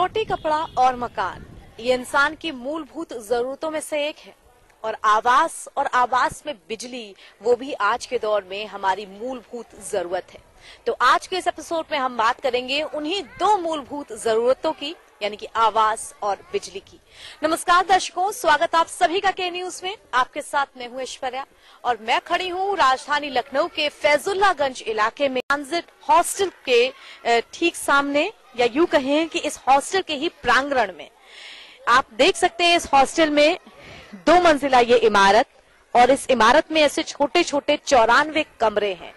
रोटी, कपड़ा और मकान ये इंसान की मूलभूत जरूरतों में से एक है और आवास में बिजली वो भी आज के दौर में हमारी मूलभूत जरूरत है। तो आज के इस एपिसोड में हम बात करेंगे उन्हीं दो मूलभूत जरूरतों की, यानी कि आवास और बिजली की। नमस्कार दर्शकों, स्वागत आप सभी का के न्यूज में। आपके साथ मैं हूं ऐश्वर्या और मैं खड़ी हूं राजधानी लखनऊ के फैजुल्लागंज इलाके में ट्रांजिट हॉस्टल के ठीक सामने, या यूं कहें कि इस हॉस्टल के ही प्रांगण में। आप देख सकते हैं इस हॉस्टल में 2 मंजिला ये इमारत और इस इमारत में ऐसे छोटे छोटे 94 कमरे हैं।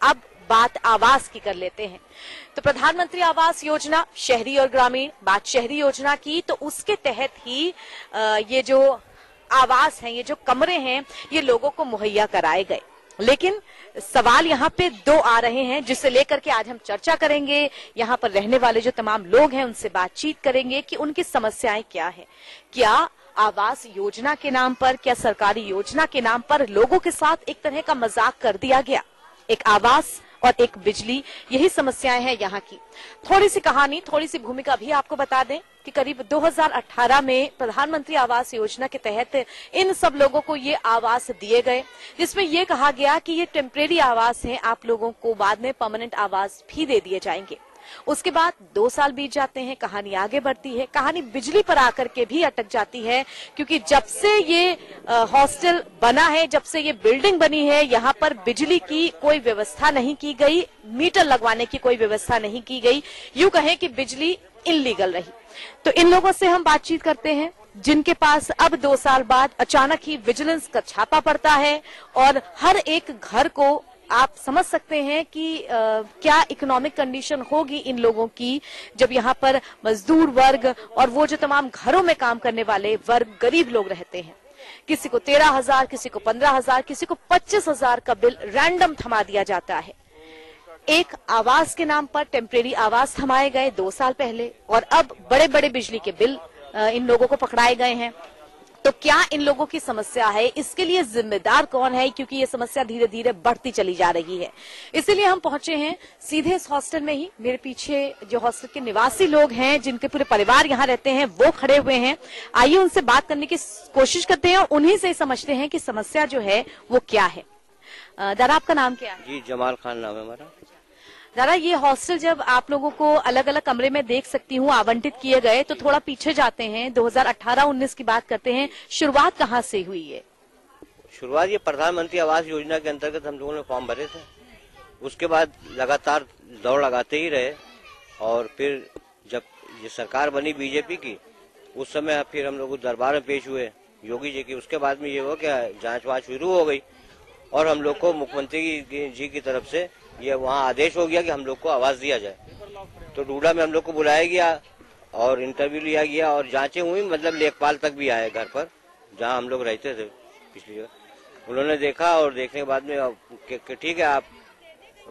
अब बात आवास की कर लेते हैं। तो प्रधानमंत्री आवास योजना, शहरी और ग्रामीण, बात शहरी योजना की, तो उसके तहत ही ये जो आवास हैं, ये जो कमरे हैं, ये लोगों को मुहैया कराए गए। लेकिन सवाल यहाँ पे 2 आ रहे हैं जिसे लेकर के आज हम चर्चा करेंगे। यहाँ पर रहने वाले जो तमाम लोग हैं उनसे बातचीत करेंगे कि उनकी समस्याएं क्या है। क्या आवास योजना के नाम पर, क्या सरकारी योजना के नाम पर लोगों के साथ एक तरह का मजाक कर दिया गया? एक आवास और एक बिजली, यही समस्याएं हैं यहाँ की। थोड़ी सी कहानी, थोड़ी सी भूमिका भी आपको बता दें कि करीब 2018 में प्रधानमंत्री आवास योजना के तहत इन सब लोगों को ये आवास दिए गए, जिसमें ये कहा गया कि ये टेम्परेरी आवास हैं, आप लोगों को बाद में परमानेंट आवास भी दे दिए जाएंगे। उसके बाद 2 साल बीत जाते हैं, कहानी आगे बढ़ती है। कहानी बिजली पर आकर के भी अटक जाती है, क्योंकि जब से ये हॉस्टल बना है, जब से ये बिल्डिंग बनी है, यहाँ पर बिजली की कोई व्यवस्था नहीं की गई, मीटर लगवाने की कोई व्यवस्था नहीं की गई। यूं कहें कि बिजली इनलीगल रही। तो इन लोगों से हम बातचीत करते हैं जिनके पास अब 2 साल बाद अचानक ही विजिलेंस का छापा पड़ता है और हर एक घर को आप समझ सकते हैं कि क्या इकोनॉमिक कंडीशन होगी इन लोगों की, जब यहाँ पर मजदूर वर्ग और वो जो तमाम घरों में काम करने वाले वर्ग, गरीब लोग रहते हैं। किसी को 13,000, किसी को 15,000, किसी को 25,000 का बिल रैंडम थमा दिया जाता है। एक आवास के नाम पर टेम्परेरी आवास थमाए गए 2 साल पहले और अब बड़े बड़े बिजली के बिल इन लोगों को पकड़ाए गए हैं। तो क्या इन लोगों की समस्या है, इसके लिए जिम्मेदार कौन है? क्योंकि ये समस्या धीरे धीरे बढ़ती चली जा रही है। इसीलिए हम पहुंचे हैं सीधे इस हॉस्टल में ही। मेरे पीछे जो हॉस्टल के निवासी लोग हैं, जिनके पूरे परिवार यहाँ रहते हैं, वो खड़े हुए हैं। आइए उनसे बात करने की कोशिश करते हैं और उन्हीं से समझते हैं कि समस्या जो है वो क्या है। दादा, आपका नाम क्या है? जी, जमाल खान नाम है हमारा। दादा, ये हॉस्टल जब आप लोगों को अलग अलग कमरे में देख सकती हूँ आवंटित किए गए, तो थोड़ा पीछे जाते हैं, 2018-19 की बात करते हैं। शुरुआत कहाँ से हुई है? शुरुआत ये प्रधानमंत्री आवास योजना के अंतर्गत हम लोगों ने फॉर्म भरे थे। उसके बाद लगातार दौड़ लगाते ही रहे और फिर जब ये सरकार बनी बीजेपी की, उस समय फिर हम लोग दरबार में पेश हुए योगी जी की। उसके बाद में ये हुआ क्या, जाँच वाँच शुरू हो गई और हम लोग को मुख्यमंत्री जी की तरफ से ये वहाँ आदेश हो गया कि हम लोग को आवास दिया जाए। तो डूडा में हम लोग को बुलाया गया और इंटरव्यू लिया गया और जांचें हुई, मतलब लेखपाल तक भी आए घर पर जहाँ हम लोग रहते थे पिछली जगह। उन्होंने देखा और देखने के बाद में ठीक है, आप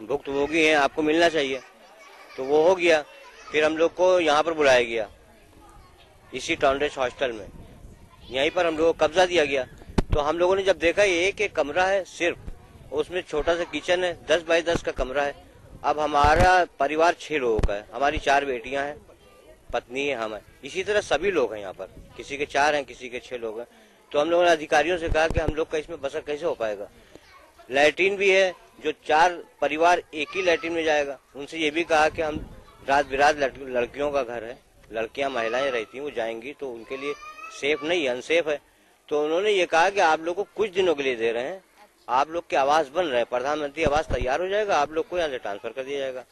भुक्तभोगी हैं, आपको मिलना चाहिए। तो वो हो गया। फिर हम लोग को यहाँ पर बुलाया गया इसी टॉन्डेस हॉस्टल में, यहीं पर हम लोग को कब्जा दिया गया। तो हम लोगों ने जब देखा ये एक कमरा है सिर्फ, उसमें छोटा सा किचन है, 10 बाई 10 का कमरा है। अब हमारा परिवार 6 लोगों का है, हमारी 4 बेटियां हैं, पत्नी है, हम है, इसी तरह सभी लोग हैं यहाँ पर। किसी के 4 हैं, किसी के 6 लोग हैं। तो हम लोगों ने अधिकारियों से कहा कि हम लोग का इसमें बसर कैसे हो पाएगा। लैट्रीन भी है, जो 4 परिवार एक ही लैट्रीन में जाएगा। उनसे ये भी कहा कि हम रात बिरात लड़कियों का घर है, लड़कियां महिलाएं रहती हैं, वो जाएंगी तो उनके लिए सेफ नहीं है, अनसेफ है। तो उन्होंने ये कहा कि आप लोग को कुछ दिनों के लिए दे रहे हैं, आप लोग के आवास बन रहे हैं, प्रधानमंत्री आवास तैयार हो जाएगा, आप लोग को यहाँ से ट्रांसफर कर दिया जाएगा।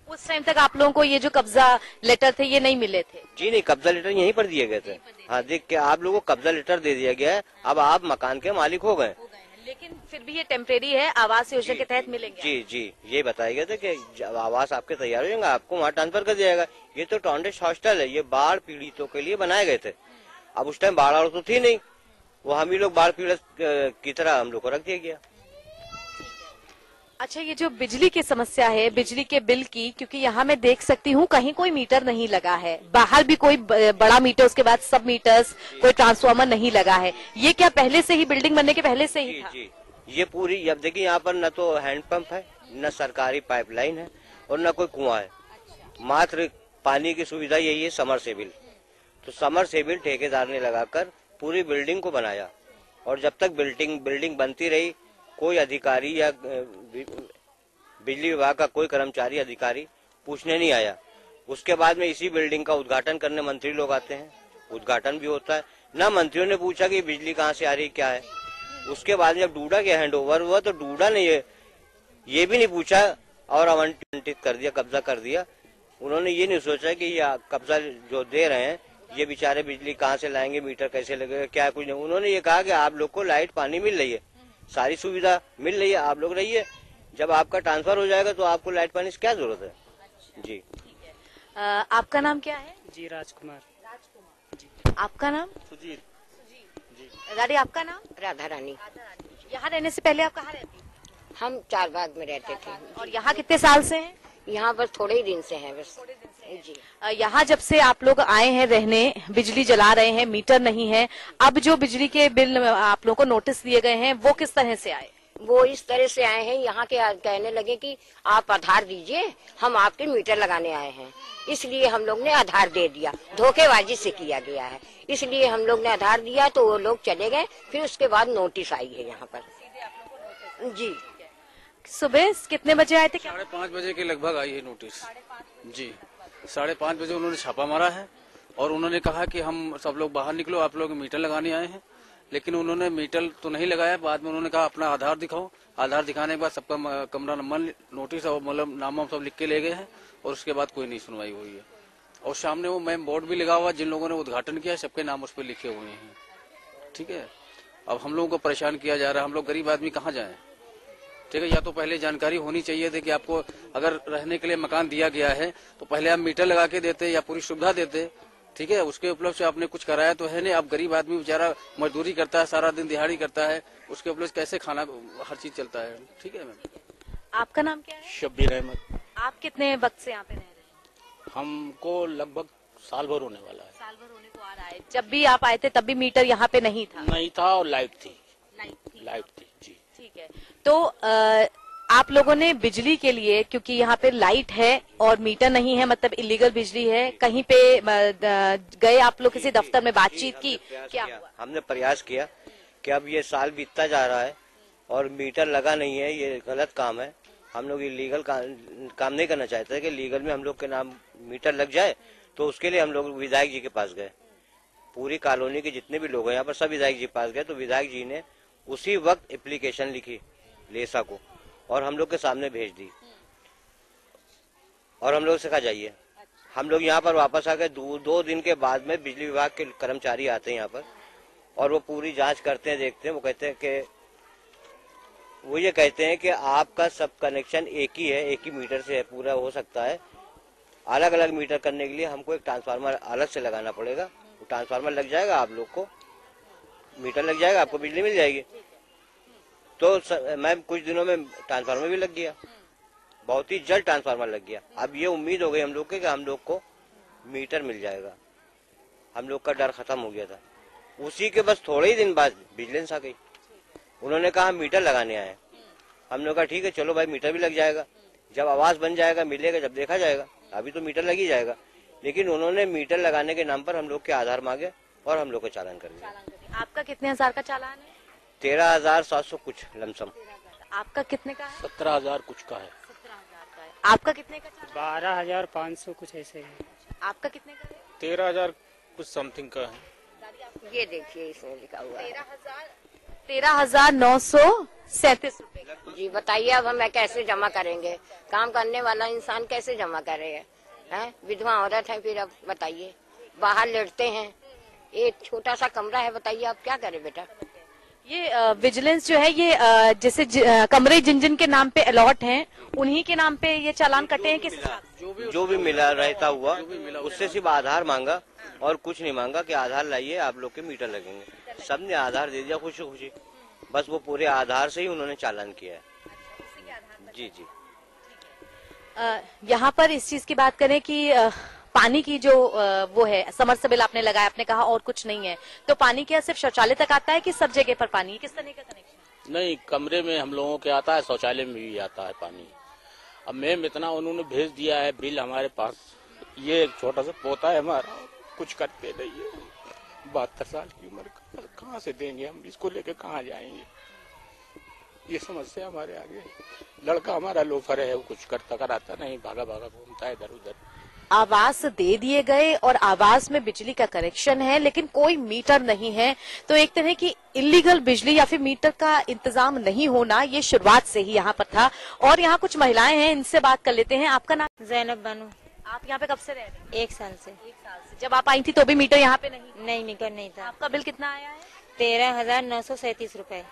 उस टाइम तक आप लोगों को ये जो कब्जा लेटर थे ये नहीं मिले थे? जी नहीं, कब्जा लेटर यहीं पर दिए गए थे। हाँ, देख के आप लोगों को कब्जा लेटर दे दिया गया है, अब आप मकान के मालिक हो गए। लेकिन फिर भी ये टेम्परेरी है, आवास योजना के तहत मिलेंगे? जी जी, ये बताया गया था कि आवास आपके तैयार हो जाएंगे, आपको वहाँ ट्रांसफर कर दिया जाएगा। ये तो टॉन्डेस हॉस्टल है, ये बाढ़ पीड़ितों के लिए बनाए गए थे। अब उस टाइम बाढ़ तो थी नहीं, वो हम ही लोग बाढ़ पीड़ित की तरह हम लोग को रख दिया गया। अच्छा, ये जो बिजली की समस्या है, बिजली के बिल की, क्योंकि यहाँ मैं देख सकती हूँ कहीं कोई मीटर नहीं लगा है, बाहर भी कोई बड़ा मीटर, उसके बाद सब मीटर्स, कोई ट्रांसफार्मर नहीं लगा है। ये क्या पहले से ही, बिल्डिंग बनने के पहले से ही था? जी, ये पूरी, अब देखिए यहाँ पर न तो हैंडपंप है, न सरकारी पाइपलाइन है और न कोई कुआं है। मात्र पानी की सुविधा यही है समरसेबिल। तो समरसेबिल ठेकेदार ने लगाकर पूरी बिल्डिंग को बनाया और जब तक बिल्डिंग बनती रही कोई अधिकारी या बिजली विभाग का कोई कर्मचारी अधिकारी पूछने नहीं आया। उसके बाद में इसी बिल्डिंग का उद्घाटन करने मंत्री लोग आते हैं, उद्घाटन भी होता है। ना मंत्रियों ने पूछा कि बिजली कहाँ से आ रही क्या है। उसके बाद जब डूडा के हैंडओवर हुआ तो डूडा ने ये भी नहीं पूछा और आवंटित कर दिया, कब्जा कर दिया। उन्होंने ये नहीं सोचा कि ये कब्जा जो दे रहे हैं ये बेचारे बिजली कहाँ से लाएंगे, मीटर कैसे लगेगा, क्या कुछ नहीं। उन्होंने ये कहा कि आप लोग को लाइट पानी मिल रही है, सारी सुविधा मिल रही है, आप लोग रहिए, जब आपका ट्रांसफर हो जाएगा तो आपको लाइट पानी की क्या जरूरत है। जी आपका नाम क्या है? जी राजकुमार। जी आपका नाम? सुजीत जी। दादी आपका नाम? राधा रानी। यहाँ रहने से पहले आप कहाँ रहती? हम चारबाग में रहते थे। और यहाँ कितने साल से हैं? यहाँ बस थोड़े ही दिन से हैं बस। जी यहाँ जब से आप लोग आए हैं रहने, बिजली जला रहे हैं, मीटर नहीं है, अब जो बिजली के बिल आप लोगों को नोटिस दिए गए हैं वो किस तरह से आए? वो इस तरह से आए हैं, यहाँ के कहने लगे कि आप आधार दीजिए, हम आपके मीटर लगाने आए हैं। इसलिए हम लोग ने आधार दे दिया, धोखेबाजी से किया गया है, इसलिए हम लोग ने आधार दिया तो वो लोग चले गए। फिर उसके बाद नोटिस आई है यहाँ पर। जी सुबह कितने बजे आए थे? 5:30 बजे के लगभग आई है नोटिस। जी 5:30 बजे उन्होंने छापा मारा है और उन्होंने कहा कि हम सब लोग बाहर निकलो, आप लोग मीटर लगाने आए हैं। लेकिन उन्होंने मीटर तो नहीं लगाया। बाद में उन्होंने कहा अपना आधार दिखाओ। आधार दिखाने के बाद सबका कमरा नंबर, नोटिस और मतलब नाम सब लिख के ले गए हैं और उसके बाद कोई नहीं सुनवाई हुई है। और सामने वो मैम बोर्ड भी लगा हुआ, जिन लोगों ने उद्घाटन किया सबके नाम उस पर लिखे हुए हैं। ठीक है, अब हम लोगों को परेशान किया जा रहा है, हम लोग गरीब आदमी कहाँ जाएं? ठीक है, या तो पहले जानकारी होनी चाहिए थी कि आपको अगर रहने के लिए मकान दिया गया है तो पहले आप मीटर लगा के देते या पूरी सुविधा देते। ठीक है, उसके उपलब्ध से आपने कुछ कराया तो है नहीं। आप गरीब आदमी बेचारा मजदूरी करता है, सारा दिन दिहाड़ी करता है, उसके उपलब्ध कैसे खाना हर चीज चलता है। ठीक है मैम। आपका नाम क्या है? शब्बीर अहमद। आप कितने वक्त से यहाँ पे रह रहे हैं? हमको लगभग साल भर होने वाला है। साल भर होने को आ रहा है। जब भी आप आए थे तब भी मीटर यहाँ पे नहीं था? नहीं था और लाइट थी। लाइट थी जी। ठीक है, तो आप लोगों ने बिजली के लिए, क्योंकि यहाँ पे लाइट है और मीटर नहीं है, मतलब इलीगल बिजली है, कहीं पे गए आप लोग किसी दफ्तर में बातचीत की? क्या हुआ? हमने प्रयास किया कि अब ये साल बीतता जा रहा है और मीटर लगा नहीं है, ये गलत काम है। हम लोग इलीगल काम नहीं करना चाहते कि लीगल में हम लोग के नाम मीटर लग जाए। तो उसके लिए हम लोग विधायक जी के पास गए, पूरी कॉलोनी के जितने भी लोग हैं यहाँ पर सब विधायक जी के पास गए। तो विधायक जी ने उसी वक्त एप्लीकेशन लिखी लेसा को और हम लोग के सामने भेज दी और हम लोग से कहा जाइए। हम लोग यहाँ पर वापस आ गए। 2 दिन के बाद में बिजली विभाग के कर्मचारी आते हैं यहाँ पर और वो पूरी जांच करते हैं, देखते हैं। वो कहते हैं कि आपका सब कनेक्शन एक ही है, एक ही मीटर से है, पूरा हो सकता है। अलग अलग मीटर करने के लिए हमको एक ट्रांसफार्मर अलग से लगाना पड़ेगा। वो ट्रांसफार्मर लग जाएगा, आप लोग को मीटर लग जाएगा, आपको बिजली मिल जाएगी। तो मैम कुछ दिनों में ट्रांसफार्मर भी लग गया, बहुत ही जल्द ट्रांसफार्मर लग गया। अब ये उम्मीद हो गई हम लोग के कि हम लोग को मीटर मिल जाएगा। हम लोग का डर खत्म हो गया था। उसी के बस थोड़े ही दिन बाद विजिलेंस आ गई। उन्होंने कहा हम मीटर लगाने आए। हम लोग कहा ठीक है, चलो भाई मीटर भी लग जाएगा, जब आवाज बन जाएगा मिलेगा, जब देखा जाएगा। अभी तो मीटर लग ही जाएगा। लेकिन उन्होंने मीटर लगाने के नाम पर हम लोग के आधार मांगे और हम लोग को चालान कर दिया। आपका कितने हजार का चालान है? 13,700 कुछ लमसम। आपका कितने का है? 17,000 कुछ का है। 17,000 का है। आपका कितने का चालान? 12,500 कुछ ऐसे है। आपका कितने का है? 13,000 कुछ समथिंग का है। ये देखिए इसमें लिखा हुआ है 13,937 रुपए। जी बताइए, अब हम कैसे जमा करेंगे? काम करने वाला इंसान कैसे जमा करेगा? हैं, विधवा औरत है, फिर अब बताइए, बाहर लेटते हैं, एक छोटा सा कमरा है, बताइए आप क्या करें बेटा? ये विजिलेंस जो है ये जैसे कमरे जिन जिन के नाम पे अलॉट हैं उन्हीं के नाम पे ये चालान कटे हैं किस हिसाब से? जो भी मिला रहता हुआ उससे सिर्फ आधार मांगा और कुछ नहीं मांगा कि आधार लाइए आप लोग के मीटर लगेंगे। सबने आधार दे दिया खुशी खुशी, बस वो पूरे आधार से ही उन्होंने चालान किया है। जी जी। यहाँ पर इस चीज की बात करें कि पानी की जो वो है समरसेबल आपने लगाया, आपने कहा और कुछ नहीं है, तो पानी क्या सिर्फ शौचालय तक आता है कि सब जगह पर पानी? किस तरह का कनेक्शन? नहीं, कमरे में हम लोगों के आता है, शौचालय में भी आता है पानी। अब मैम इतना उन्होंने भेज दिया है बिल हमारे पास ये एक छोटा सा पोता है हमारा, कुछ करते नहीं है। 72 साल की उम्र का, कहाँ से देंगे हम, इसको लेके कहाँ जाएंगे। ये समस्या हमारे आगे। लड़का हमारा लोफर है, वो कुछ करता कराता नहीं, भागा भागा घूमता है इधर उधर। आवास दे दिए गए और आवास में बिजली का कनेक्शन है, लेकिन कोई मीटर नहीं है। तो एक तरह की इलीगल बिजली या फिर मीटर का इंतजाम नहीं होना, ये शुरुआत से ही यहाँ पर था। और यहाँ कुछ महिलाएं हैं, इनसे बात कर लेते हैं। आपका नाम? जैनब बानो। आप यहाँ पे कब से रह रहे हैं? 1 साल से। 1 साल से। जब आप आई थी तो भी मीटर यहाँ पे नहीं मीटर नहीं था। आपका बिल कितना आया है? 13,937 रुपए।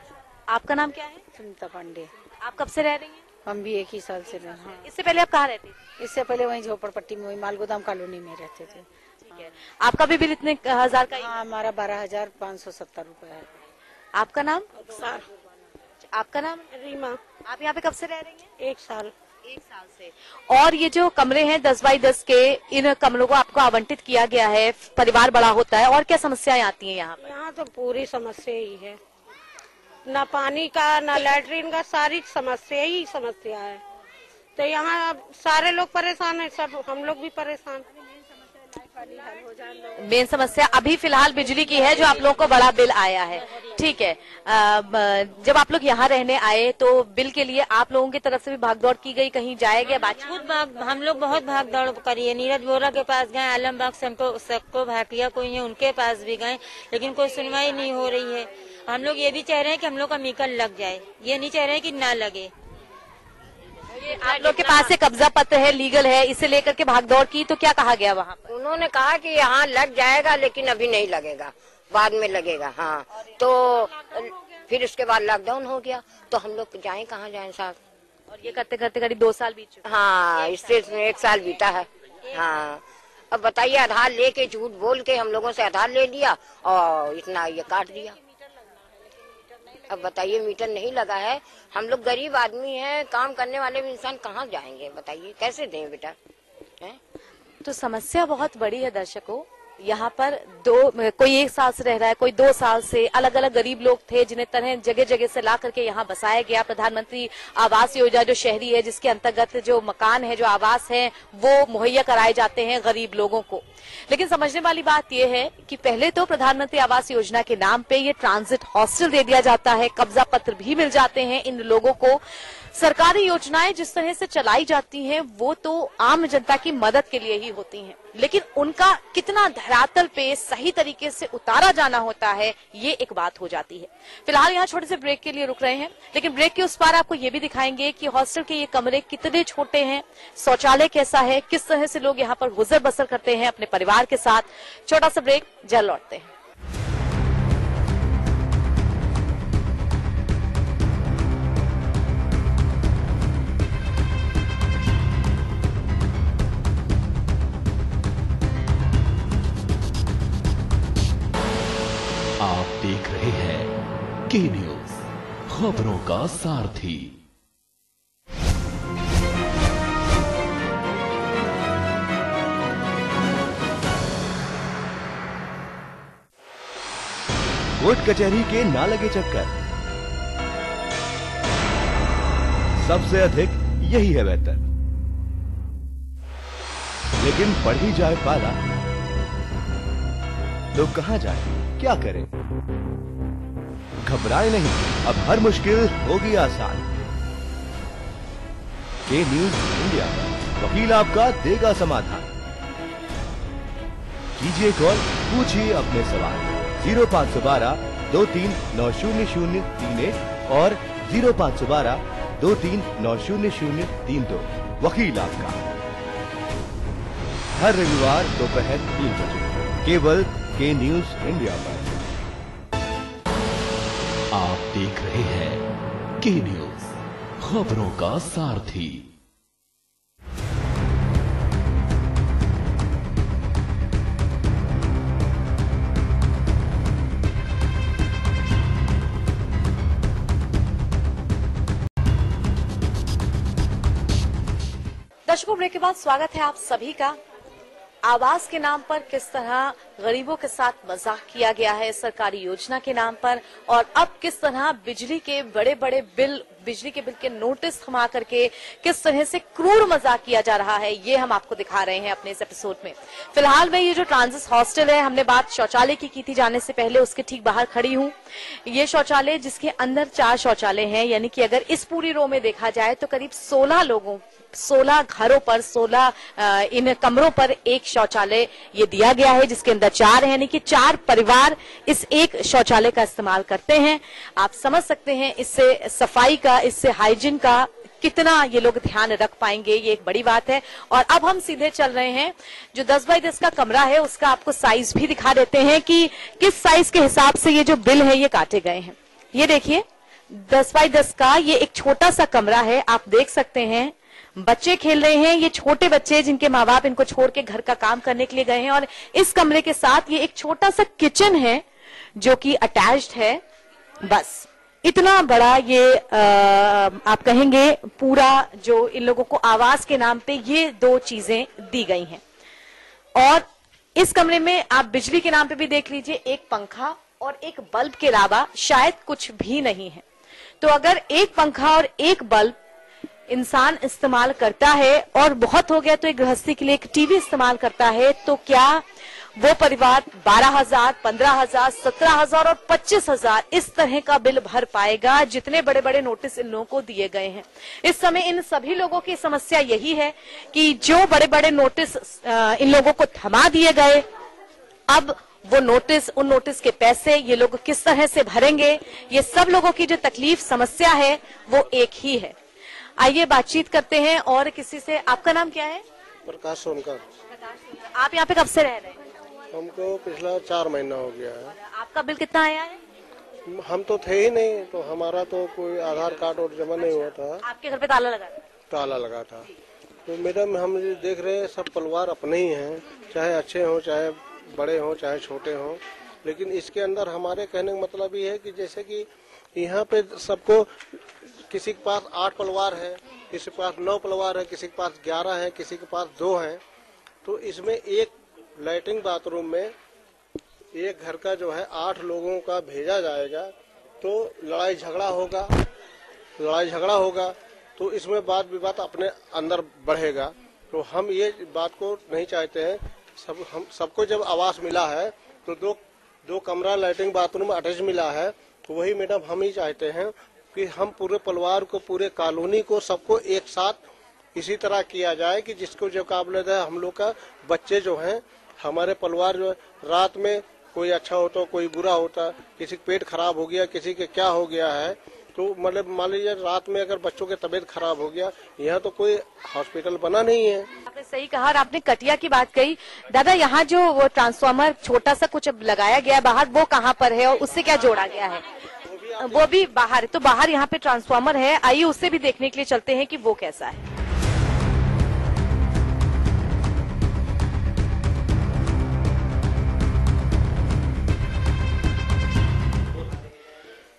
आपका नाम क्या है? सुनीता पांडे। आप कब से रह रही हैं? हम भी 1 ही साल से रहे। हाँ। इससे पहले आप कहाँ रहती थी? इससे पहले वहीं झोपड़पट्टी में, वही मालगोदाम कॉलोनी में रहते थे। ठीक है। आपका भी बिल इतने हजार का ही? हाँ, हमारा 12,570 रुपए है। आपका नाम? सर। आपका नाम? रीमा। आप यहाँ पे कब से रह रही हैं? 1 साल। 1 साल से। और ये जो कमरे हैं 10 बाई 10 के, इन कमरों को आपको आवंटित किया गया है, परिवार बड़ा होता है, और क्या समस्याएं आती हैं यहाँ पर? यहाँ तो पूरी समस्या ही है, ना पानी का ना लैट्रिन का, सारी समस्या ही समस्या है। तो यहाँ सारे लोग परेशान है, सब हम लोग भी परेशान। मेन समस्या अभी फिलहाल बिजली की है, जो आप लोगों को बड़ा बिल आया है। ठीक है। जब आप लोग यहाँ रहने आए तो बिल के लिए आप लोगों की तरफ से भी भागदौड़ की गई, कहीं जाया गया बातचीत? हम लोग बहुत भाग दौड़ करिए। नीरज बोरा के पास गए, आलमबाग सबको भाटिया कोई है उनके पास भी गए, लेकिन कोई सुनवाई नहीं हो रही है। हम लोग ये भी चाह रहे हैं कि हम लोग का मीटर लग जाए, ये नहीं चाह रहे हैं कि ना लगे। आप लोग के पास से कब्जा पत्र है, लीगल है, इसे लेकर के भागदौड़ की, तो क्या कहा गया वहाँ पर? उन्होंने कहा कि यहाँ लग जाएगा, लेकिन अभी नहीं लगेगा, बाद में लगेगा। हाँ, तो फिर उसके बाद लॉकडाउन हो गया, तो हम लोग जाएं कहाँ जाएं साहब। और ये करते करते करीब 2 साल बीत चुके। हाँ, इससे 1 साल बीता है। हाँ, अब बताइए, आधार लेके झूठ बोल के हम लोगों से आधार ले लिया और इतना ये काट दिया। अब बताइए, मीटर नहीं लगा है, हम लोग गरीब आदमी हैं, काम करने वाले भी इंसान कहाँ जाएंगे, बताइए कैसे दें बेटा है? तो समस्या बहुत बड़ी है दर्शकों। यहाँ पर कोई 1 साल से रह रहा है, कोई 2 साल से। अलग अलग गरीब लोग थे जिन्हें तरह जगह जगह से ला करके यहाँ बसाया गया। प्रधानमंत्री आवास योजना जो शहरी है, जिसके अंतर्गत जो मकान है, जो आवास है, वो मुहैया कराए जाते हैं गरीब लोगों को। लेकिन समझने वाली बात यह है कि पहले तो प्रधानमंत्री आवास योजना के नाम पे ये ट्रांजिट हॉस्टल दे दिया जाता है, कब्जा पत्र भी मिल जाते हैं इन लोगों को। सरकारी योजनाएं जिस तरह से चलाई जाती हैं, वो तो आम जनता की मदद के लिए ही होती हैं, लेकिन उनका कितना धरातल पे सही तरीके से उतारा जाना होता है, ये एक बात हो जाती है। फिलहाल यहाँ छोटे से ब्रेक के लिए रुक रहे हैं, लेकिन ब्रेक के उस पार आपको ये भी दिखाएंगे कि हॉस्टल के ये कमरे कितने छोटे हैं, शौचालय कैसा है, किस तरह से लोग यहाँ पर गुजर बसर करते हैं अपने परिवार के साथ। छोटा सा ब्रेक, जल्द लौटते हैं। आप देख रहे हैं के न्यूज, खबरों का सारथी। कोर्ट कचहरी के ना लगे चक्कर, सबसे अधिक यही है बेहतर। लेकिन बढ़ ही जाए पाला तो कहां जाए, क्या करें? घबराए नहीं, अब हर मुश्किल होगी आसान। के न्यूज इंडिया, वकील आपका देगा समाधान। कीजिए कॉल, पूछिए अपने सवाल। 0512-23-90031 और 0512-23-90032। वकील आपका, हर रविवार दोपहर 3 बजे, केवल के न्यूज इंडिया पर। आप देख रहे हैं के न्यूज, खबरों का सारथी। दर्शकों, ब्रेक के बाद स्वागत है आप सभी का। आवास के नाम पर किस तरह गरीबों के साथ मजाक किया गया है सरकारी योजना के नाम पर, और अब किस तरह बिजली के बड़े बड़े बिल, बिजली के बिल के नोटिस थमा करके किस तरह से क्रूर मजाक किया जा रहा है, ये हम आपको दिखा रहे हैं अपने इस एपिसोड में। फिलहाल मैं ये जो ट्रांजिट हॉस्टल है, हमने बात शौचालय की थी जाने से पहले, उसके ठीक बाहर खड़ी हूँ। ये शौचालय जिसके अंदर 4 शौचालय हैं, यानी कि अगर इस पूरी रो में देखा जाए तो करीब 16 घरों पर 16 इन कमरों पर एक शौचालय ये दिया गया है, जिसके अंदर 4 है, यानी कि 4 परिवार इस एक शौचालय का इस्तेमाल करते हैं। आप समझ सकते हैं इससे सफाई का, इससे हाइजीन का कितना ये लोग ध्यान रख पाएंगे, ये एक बड़ी बात है। और अब हम सीधे चल रहे हैं, जो 10 बाई 10 का कमरा है उसका आपको साइज भी दिखा देते हैं कि किस साइज के हिसाब से ये जो बिल है ये काटे गए हैं। ये देखिए 10 बाई 10 का ये एक छोटा सा कमरा है, आप देख सकते हैं बच्चे खेल रहे हैं, ये छोटे बच्चे जिनके माँ बाप इनको छोड़ के घर का काम करने के लिए गए हैं। और इस कमरे के साथ ये एक छोटा सा किचन है जो कि अटैच्ड है। बस इतना बड़ा ये आप कहेंगे पूरा जो इन लोगों को आवास के नाम पे ये 2 चीजें दी गई हैं। और इस कमरे में आप बिजली के नाम पे भी देख लीजिए, एक पंखा और एक बल्ब के अलावा शायद कुछ भी नहीं है। तो अगर एक पंखा और एक बल्ब इंसान इस्तेमाल करता है और बहुत हो गया तो एक गृहस्थी के लिए एक टीवी इस्तेमाल करता है, तो क्या वो परिवार 12,000, 15,000, 17,000 और 25,000 इस तरह का बिल भर पाएगा, जितने बड़े बड़े नोटिस इन लोगों को दिए गए हैं। इस समय इन सभी लोगों की समस्या यही है कि जो बड़े बड़े नोटिस इन लोगों को थमा दिए गए, अब वो नोटिस, उन नोटिस के पैसे ये लोग किस तरह से भरेंगे, ये सब लोगों की जो तकलीफ समस्या है वो एक ही है। आइए बातचीत करते हैं और किसी से। आपका नाम क्या है? प्रकाश सोनकर। आप यहाँ पे कब से रह रहे हैं? हमको पिछला 4 महीना हो गया है। आपका बिल कितना आया है? हम तो थे ही नहीं, तो हमारा तो कोई आधार कार्ड और जमा नहीं हुआ था। आपके घर पे ताला लगा था? ताला लगा था। तो मैडम हम देख रहे हैं सब परिवार अपने ही हैं, चाहे अच्छे हों, चाहे बड़े हों, चाहे छोटे हों, लेकिन इसके अंदर हमारे कहने का मतलब ये है कि जैसे कि यहाँ पे सबको, किसी के पास 8 परिवार है, किसी के पास 9 परिवार है, किसी के पास 11 है, किसी के पास 2 है, तो इसमें एक लैट्रिन बाथरूम में एक घर का जो है 8 लोगों का भेजा जाएगा, तो लड़ाई झगड़ा होगा तो इसमें वाद विवाद अपने अंदर बढ़ेगा। तो हम ये बात को नहीं चाहते हैं। हम सबको जब आवास मिला है तो दो कमरा लैट्रिन बाथरूम अटैच मिला है, तो वही मैडम हम ही चाहते हैं कि हम पूरे परिवार को, पूरे कॉलोनी को, सबको एक साथ इसी तरह किया जाए कि जिसको जो काबिलियत है। हम लोग का बच्चे जो हैं, हमारे परिवार जो है, रात में कोई अच्छा होता, कोई बुरा होता, किसी का पेट खराब हो गया, किसी के क्या हो गया है, तो मतलब मान लीजिए रात में अगर बच्चों की तबीयत खराब हो गया, यहाँ तो कोई हॉस्पिटल बना नहीं है। आपने सही कहा। और आपने कटिया की बात कही। दादा, यहाँ जो वो ट्रांसफार्मर छोटा सा कुछ लगाया गया बाहर, वो कहाँ पर है और उससे क्या जोड़ा गया है? वो भी बाहर है। तो बाहर यहाँ पे ट्रांसफार्मर है, आइए उससे भी देखने के लिए चलते हैं कि वो कैसा है।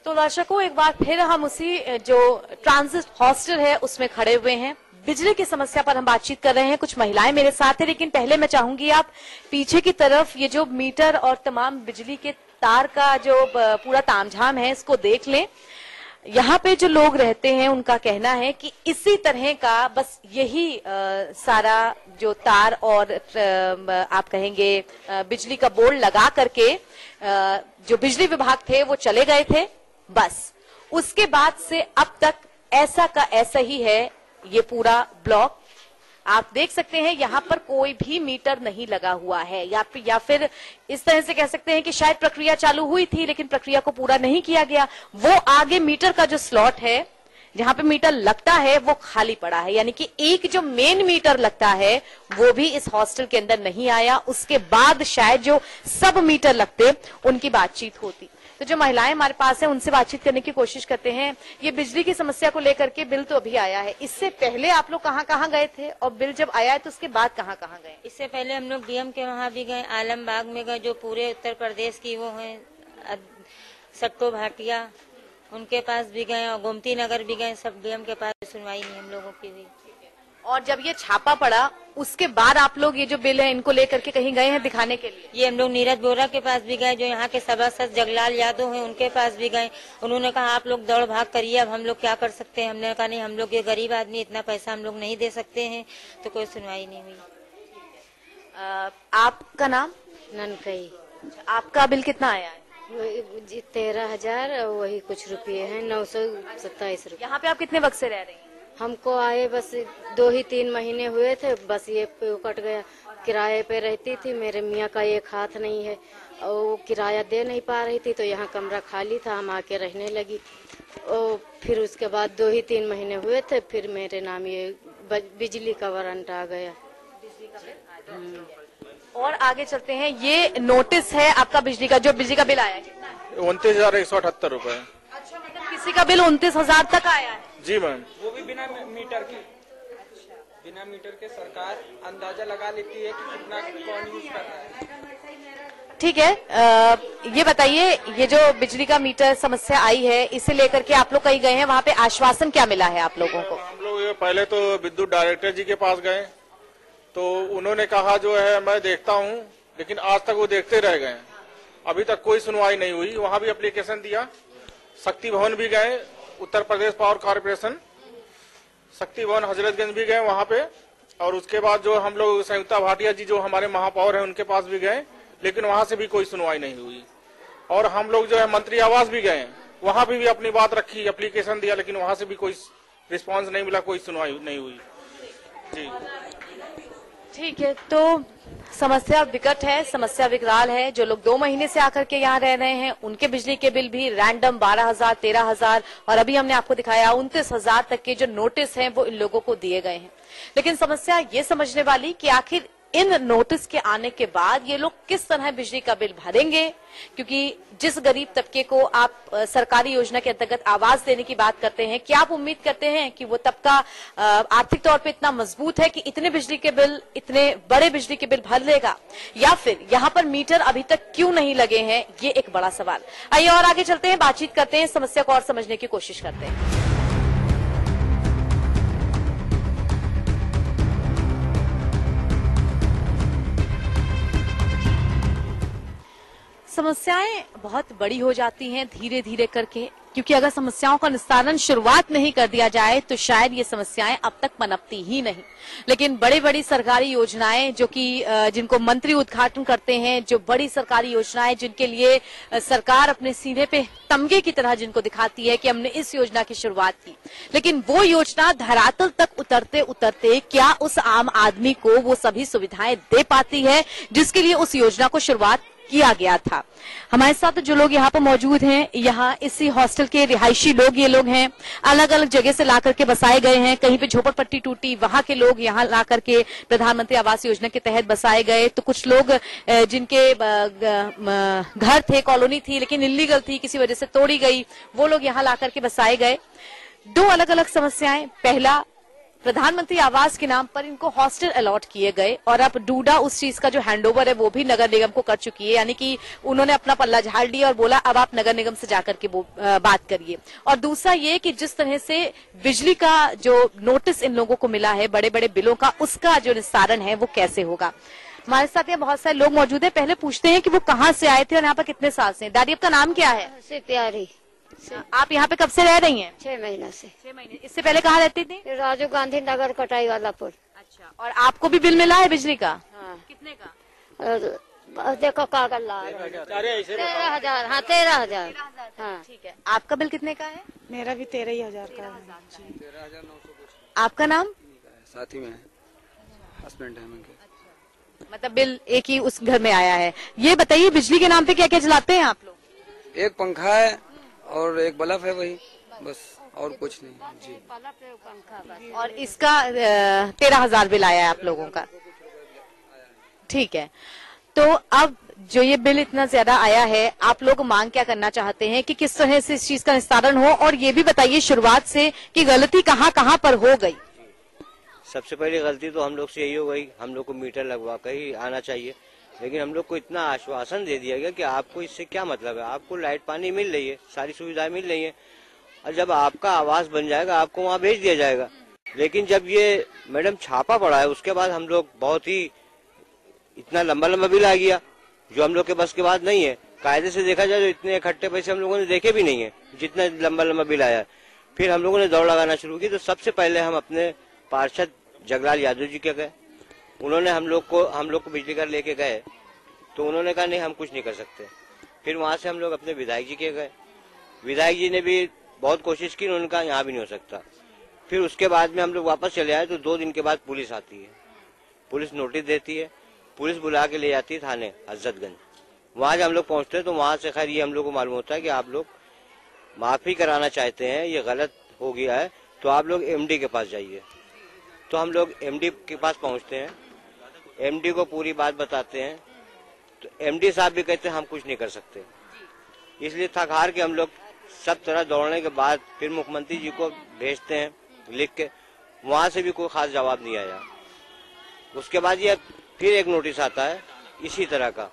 तो दर्शकों, एक बार फिर हम उसी जो ट्रांजिट हॉस्टल है उसमें खड़े हुए हैं। बिजली की समस्या पर हम बातचीत कर रहे हैं। कुछ महिलाएं मेरे साथ हैं, लेकिन पहले मैं चाहूंगी आप पीछे की तरफ ये जो मीटर और तमाम बिजली के तार का जो पूरा तामझाम है इसको देख लें। यहाँ पे जो लोग रहते हैं उनका कहना है कि इसी तरह का बस यही सारा जो तार और आप कहेंगे बिजली का बोर्ड लगा करके जो बिजली विभाग थे वो चले गए थे। बस उसके बाद से अब तक ऐसा का ऐसा ही है ये पूरा ब्लॉक। आप देख सकते हैं यहाँ पर कोई भी मीटर नहीं लगा हुआ है, या फिर इस तरह से कह सकते हैं कि शायद प्रक्रिया चालू हुई थी लेकिन प्रक्रिया को पूरा नहीं किया गया। वो आगे मीटर का जो स्लॉट है जहाँ पे मीटर लगता है वो खाली पड़ा है, यानी कि एक जो मेन मीटर लगता है वो भी इस हॉस्टल के अंदर नहीं आया। उसके बाद शायद जो सब मीटर लगते उनकी बातचीत होती। तो जो महिलाएं हमारे पास हैं उनसे बातचीत करने की कोशिश करते हैं। ये बिजली की समस्या को लेकर के बिल तो अभी आया है, इससे पहले आप लोग कहाँ कहाँ गए थे और बिल जब आया है तो उसके बाद कहाँ कहाँ गए? इससे पहले हम लोग डीएम के वहाँ भी गए, आलमबाग में गए, जो पूरे उत्तर प्रदेश की वो है सट्टो भाटिया, उनके पास भी गए और गोमती नगर भी गए। सब डीएम के पास सुनवाई नहीं हम लोगों की हुई। और जब ये छापा पड़ा उसके बाद आप लोग ये जो बिल है इनको लेकर के कहीं गए हैं दिखाने के लिए? ये हम लोग नीरज बोरा के पास भी गए, जो यहाँ के सभासद जगलाल यादव हैं, उनके पास भी गए। उन्होंने कहा आप लोग दौड़ भाग करिए, अब हम लोग क्या कर सकते हैं। हमने कहा नहीं, हम लोग ये गरीब आदमी, इतना पैसा हम लोग नहीं दे सकते हैं। तो कोई सुनवाई नहीं हुई। आपका नाम? ननकई। आपका बिल कितना आया है? 13,000 वही कुछ रुपये हैं, 927 रुपये। यहाँ पे आप कितने वक्त से रह रही हैं? हमको आए बस 2-3 महीने हुए थे, बस ये कट गया। किराए पे रहती थी, मेरे मियाँ का एक हाथ नहीं है और वो किराया दे नहीं पा रही थी, तो यहाँ कमरा खाली था, हम आके रहने लगी। और फिर उसके बाद 2-3 महीने हुए थे, फिर मेरे नाम ये बिजली का वारंट आ गया। और आगे चलते हैं, ये नोटिस है आपका बिजली का, जो बिजली का बिल आया है कितना है? 29,178 रुपए। अच्छा, मतलब किसी का बिल 29,000 तक आया है? जी मैम। वो भी बिना मीटर के। बिना मीटर के सरकार अंदाजा लगा लेती है कि कितना कौन यूज कर रहा है। ठीक है, ये बताइए, ये जो बिजली का मीटर समस्या आई है, इसे लेकर के आप लोग कहीं गए हैं, वहाँ पे आश्वासन क्या मिला है आप लोगों को? हम लोग पहले तो विद्युत डायरेक्टर जी के पास गए, तो उन्होंने कहा जो है मैं देखता हूँ, लेकिन आज तक वो देखते रह गए। अभी तक कोई सुनवाई नहीं हुई। वहाँ भी एप्लीकेशन दिया, शक्ति भवन भी गए, उत्तर प्रदेश पावर कॉर्पोरेशन शक्ति भवन हजरतगंज भी गए वहाँ पे, और उसके बाद जो हम लोग संयुक्ता भाटिया जी जो हमारे महापौर हैं उनके पास भी गए, लेकिन वहाँ से भी कोई सुनवाई नहीं हुई। और हम लोग जो है मंत्री आवास भी गए, वहाँ भी अपनी बात रखी, एप्लीकेशन दिया, लेकिन वहाँ से भी कोई रिस्पांस नहीं मिला, कोई सुनवाई नहीं हुई। जी ठीक है, तो समस्या विकट है, समस्या विकराल है। जो लोग 2 महीने से आकर के यहाँ रह रहे हैं उनके बिजली के बिल भी रैंडम 12,000, 13,000 और अभी हमने आपको दिखाया 29,000 तक के जो नोटिस हैं वो इन लोगों को दिए गए हैं। लेकिन समस्या ये समझने वाली कि आखिर इन नोटिस के आने के बाद ये लोग किस तरह बिजली का बिल भरेंगे, क्योंकि जिस गरीब तबके को आप सरकारी योजना के अंतर्गत आवास देने की बात करते हैं, क्या आप उम्मीद करते हैं कि वो तबका आर्थिक तौर पे इतना मजबूत है कि इतने बिजली के बिल, इतने बड़े बिजली के बिल भर लेगा, या फिर यहाँ पर मीटर अभी तक क्यों नहीं लगे हैं, ये एक बड़ा सवाल। आइए और आगे चलते हैं, बातचीत करते हैं, समस्या को और समझने की कोशिश करते हैं। समस्याएं बहुत बड़ी हो जाती हैं धीरे धीरे करके, क्योंकि अगर समस्याओं का निस्तारण शुरुआत नहीं कर दिया जाए तो शायद ये समस्याएं अब तक पनपती ही नहीं। लेकिन बड़ी बड़ी सरकारी योजनाएं जो कि जिनको मंत्री उद्घाटन करते हैं, जो बड़ी सरकारी योजनाएं जिनके लिए सरकार अपने सीने पे तमगे की तरह जिनको दिखाती है कि हमने इस योजना की शुरुआत की, लेकिन वो योजना धरातल तक उतरते उतरते क्या उस आम आदमी को वो सभी सुविधाएं दे पाती है जिसके लिए उस योजना को शुरुआत किया गया था। हमारे साथ जो लोग यहाँ पर मौजूद हैं, यहाँ इसी हॉस्टल के रिहायशी लोग ये लोग हैं, अलग अलग जगह से ला करके बसाए गए हैं। कहीं पे झोपड़पट्टी टूटी, वहां के लोग यहाँ ला करके प्रधानमंत्री आवास योजना के तहत बसाए गए। तो कुछ लोग जिनके घर थे, कॉलोनी थी लेकिन इल्लीगल थी, किसी वजह से तोड़ी गई, वो लोग यहाँ ला करके बसाए गए। 2 अलग अलग समस्याएं, पहला प्रधानमंत्री आवास के नाम पर इनको हॉस्टल अलॉट किए गए और अब डूडा उस चीज का जो हैंडओवर है वो भी नगर निगम को कर चुकी है, यानी कि उन्होंने अपना पल्ला झाड़ लिया और बोला अब आप नगर निगम से जाकर के बात करिए। और दूसरा ये कि जिस तरह से बिजली का जो नोटिस इन लोगों को मिला है बड़े बड़े बिलों का, उसका जो निस्तारण है वो कैसे होगा। हमारे साथ यहाँ बहुत सारे लोग मौजूद है, पहले पूछते हैं कि वो कहाँ से आए थे और यहाँ पर कितने साल से। दादी आपका नाम क्या है? से प्यारी। आप यहाँ पे कब से रह रही हैं? 6 महीना से। 6 महीने। इससे पहले कहाँ रहती थी? राजीव गांधी नगर, कटाई वाला पुल। अच्छा, और आपको भी बिल मिला है बिजली का? हाँ। कितने का? देखो कागज ला 13,000। हाँ 13,000। हाँ ठीक है। आपका बिल कितने का है? मेरा भी 13,000 का है। 13,900। आपका नाम? साथ ही में हस्बैंड है उनके। मतलब बिल एक ही उस घर में आया है। ये बताइए बिजली के नाम पे क्या क्या जलाते हैं आप लोग? एक पंखा है और एक बल्ब है, वही बस, और कुछ नहीं जी। और इसका 13,000 बिल आया है आप लोगों का? ठीक है, तो अब जो ये बिल इतना ज्यादा आया है, आप लोग मांग क्या करना चाहते हैं कि किस तरह से इस चीज का निस्तारण हो, और ये भी बताइए शुरुआत से कि गलती कहाँ कहाँ पर हो गई? सबसे पहली गलती तो हम लोग से यही हो गई, हम लोग को मीटर लगवा कर ही आना चाहिए, लेकिन हम लोग को इतना आश्वासन दे दिया गया कि आपको इससे क्या मतलब है, आपको लाइट पानी मिल रही है, सारी सुविधाएं मिल रही है, और जब आपका आवास बन जाएगा आपको वहाँ भेज दिया जाएगा। लेकिन जब ये मैडम छापा पड़ा है उसके बाद हम लोग बहुत ही इतना लंबा लंबा बिल आ गया जो हम लोग के बस के बाद नहीं है। कायदे से देखा जाए तो इतने इकट्ठे पैसे हम लोगों ने देखे भी नहीं है जितना लंबा लंबा बिल आया। फिर हम लोगों ने दौड़ लगाना शुरू की। तो सबसे पहले हम अपने पार्षद जगलाल यादव जी के गए। उन्होंने हम लोग को बिजली घर लेके गए तो उन्होंने कहा नहीं हम कुछ नहीं कर सकते। फिर वहां से हम लोग अपने विधायक जी के गए। विधायक जी ने भी बहुत कोशिश की, उन्होंने कहा यहाँ भी नहीं हो सकता। फिर उसके बाद में हम लोग वापस चले आए तो 2 दिन के बाद पुलिस आती है, पुलिस नोटिस देती है, पुलिस बुला के ले जाती है थाने हजरतगंज। वहां जब हम लोग पहुंचते हैं तो वहां से खैर ये हम लोग को मालूम होता है कि आप लोग माफी कराना चाहते हैं, ये गलत हो गया है तो आप लोग एमडी के पास जाइए। तो हम लोग एमडी के पास पहुंचते हैं, एमडी को पूरी बात बताते हैं तो एमडी साहब भी कहते हैं हम कुछ नहीं कर सकते। इसलिए थक हार के हम लोग सब तरह दौड़ने के बाद फिर मुख्यमंत्री जी को भेजते हैं लिख के, वहां से भी कोई खास जवाब नहीं आया। उसके बाद ये फिर एक नोटिस आता है इसी तरह का।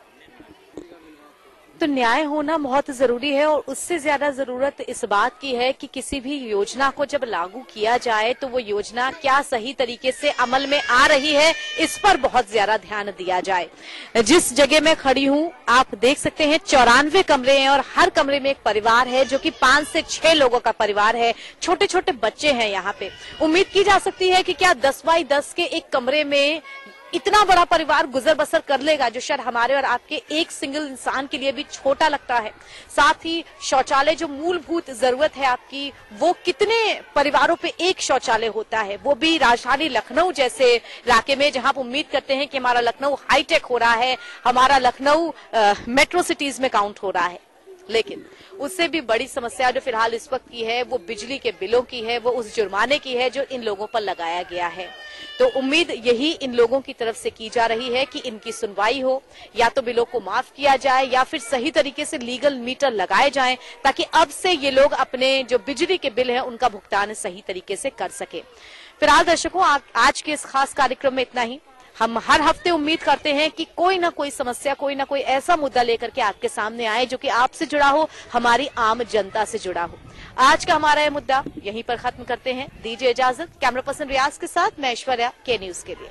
तो न्याय होना बहुत जरूरी है और उससे ज्यादा जरूरत इस बात की है कि किसी भी योजना को जब लागू किया जाए तो वो योजना क्या सही तरीके से अमल में आ रही है, इस पर बहुत ज्यादा ध्यान दिया जाए। जिस जगह मैं खड़ी हूँ आप देख सकते हैं 94 कमरे हैं और हर कमरे में एक परिवार है जो कि 5 से 6 लोगों का परिवार है। छोटे छोटे बच्चे हैं यहाँ पे। उम्मीद की जा सकती है कि क्या 10 बाई 10 के एक कमरे में इतना बड़ा परिवार गुजर बसर कर लेगा, जो शायद हमारे और आपके एक सिंगल इंसान के लिए भी छोटा लगता है। साथ ही शौचालय जो मूलभूत जरूरत है आपकी, वो कितने परिवारों पे एक शौचालय होता है, वो भी राजधानी लखनऊ जैसे इलाके में जहां आप उम्मीद करते हैं कि हमारा लखनऊ हाईटेक हो रहा है, हमारा लखनऊ मेट्रो सिटीज में काउंट हो रहा है। लेकिन उससे भी बड़ी समस्या जो फिलहाल इस वक्त की है वो बिजली के बिलों की है, वो उस जुर्माने की है जो इन लोगों पर लगाया गया है। तो उम्मीद यही इन लोगों की तरफ से की जा रही है कि इनकी सुनवाई हो, या तो बिलों को माफ किया जाए या फिर सही तरीके से लीगल मीटर लगाए जाएं ताकि अब से ये लोग अपने जो बिजली के बिल हैं उनका भुगतान सही तरीके से कर सके। फिलहाल दर्शकों आज के इस खास कार्यक्रम में इतना ही। हम हर हफ्ते उम्मीद करते हैं कि कोई ना कोई समस्या, कोई ना कोई ऐसा मुद्दा लेकर के आपके सामने आए जो कि आपसे जुड़ा हो, हमारी आम जनता से जुड़ा हो। आज का हमारा ये मुद्दा यहीं पर खत्म करते हैं। दीजिए इजाजत। कैमरा पर्सन रियाज के साथ मैं ऐश्वर्या, के न्यूज के लिए।